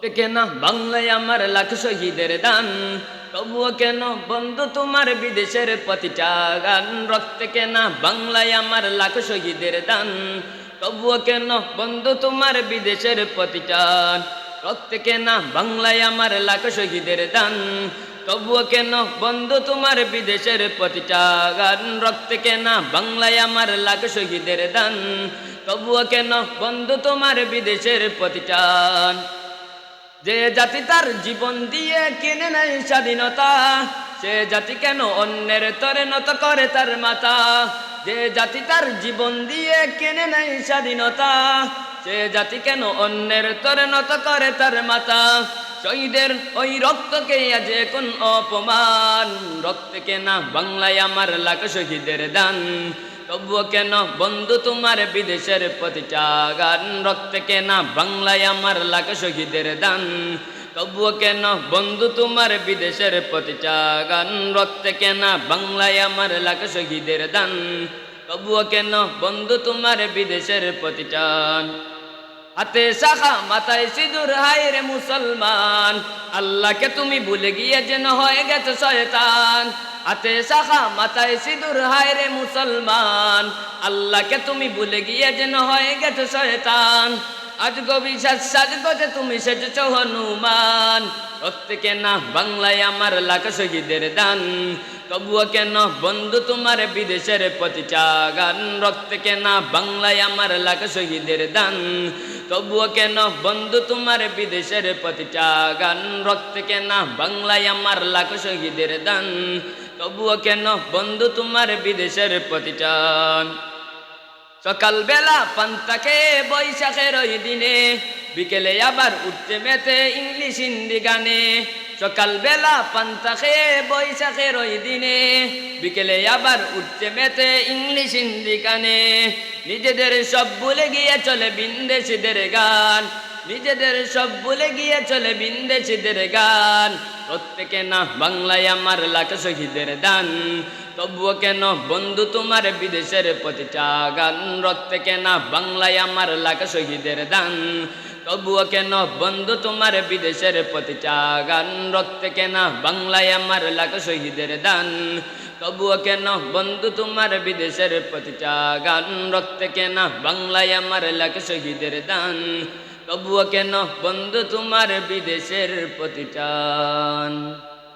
রক্তে কেন বাংলায় আমার লাখ শহীদের দান, তবুও কেন বন্ধু তোমার বিদেশের প্রতিটা গান। রক্তে কেন বাংলায় আমার লাখ শহীদের দান, তবুও কেন বন্ধু তোমার বিদেশের প্রতিটা। রক্তে কেন বাংলায় আমার লাখ শহীদের দান, তবুও কেন বন্ধু তোমার বিদেশের প্রতিটা গান। রক্তে কেন বাংলায় আমার লাখ শহীদের দান, তবুও কেন বন্ধু তোমার বিদেশের প্রতিটান। যে জাতি তার জীবন দিয়ে কিনে নেয় স্বাধীনতা, সে জাতি কেন অন্যের তরে নত করে তার মাথা। যে জাতি তার জীবন দিয়ে কিনে নেয় স্বাধীনতা, সে জাতি কেন অন্যের তরে নত করে তার মাথা। শহীদের ওই রক্তকে আজ কোন অপমান, রক্তে কেনা বাংলায় আমার লাখ শহীদের দান, তবুও কেন বন্ধু তোমার বিদেশের প্রতিটা গান। রক্তে কেনা বাংলায় আমার লাখ শহীদের দান, তবুও কেন বন্ধু তোমার বিদেশের প্রতিটা গান। রক্তে কেনা বাংলায় আমার লাখ শহীদের দান, তবুও কেন বন্ধু তোমার বিদেশের প্রতিটান। হাতে শাখা মাথায় সিঁদুর, হায় রে মুসলমান, আল্লাহকে তুমি ভুলে গিয়ে যেন হয়ে গেছে শয়তান। হাতে শাখা মাথায় সিঁদুর, হায় রে মুসলমান, আল্লাহকে তুমি ভুলে গিয়ে যেন হয়ে গেছে শয়তান। আজ গভীর সাজগোজে তুমি সেজেছ হনুমান, রক্তে কেনা বাংলায় আমার লাখ শহীদের দান, তবুও কেন বন্ধু তোমার বিদেশের প্রতিটা গান। রক্তে কেনা বাংলায় আমার লাখ শহীদের দান, তবুও কেন বন্ধু তোমার বিদেশের প্রতিটা গান। রক্তে কেনা বাংলায় আমার লাখ শহীদের দান, তবুও কেন বন্ধু তোমার বিদেশের প্রতিটান। সকাল বেলা পান্তা খেয়ে বৈশাখের ওই দিনে, বিকেলে আবার উঠতে মেতে ইংলিশ হিন্দি গানে। সকাল বেলা পান্তা খেয়ে বৈশাখের ওই দিনে, বিকেলে আবার উঠতে মেতে ইংলিশ হিন্দি গানে। নিজেদের সব ভুলে গিয়ে চলে বিন্দেশিদের গান, নিজেদের সব ভুলে গিয়ে চলে বিন্দেশিদের গান। প্রত্যেকে না বাংলায় আমার লাখ শহীদের দান, তবুও কেন বন্ধু তোমার বিদেশের প্রতিটা গান। রক্তে কেন বাংলায় আমার লাখ শহীদের দান, তবুও কেন বন্ধু তোমার বিদেশের প্রতিটা গান। রক্তে কেন বাংলায় আমার লাখ শহীদের দান, তবুও কেন বন্ধু তোমার বিদেশের প্রতিটা গান। রক্তে কেন বাংলায় আমার লাখ শহীদের দান, তবুও কেন বন্ধু তোমার বিদেশের প্রতিটান।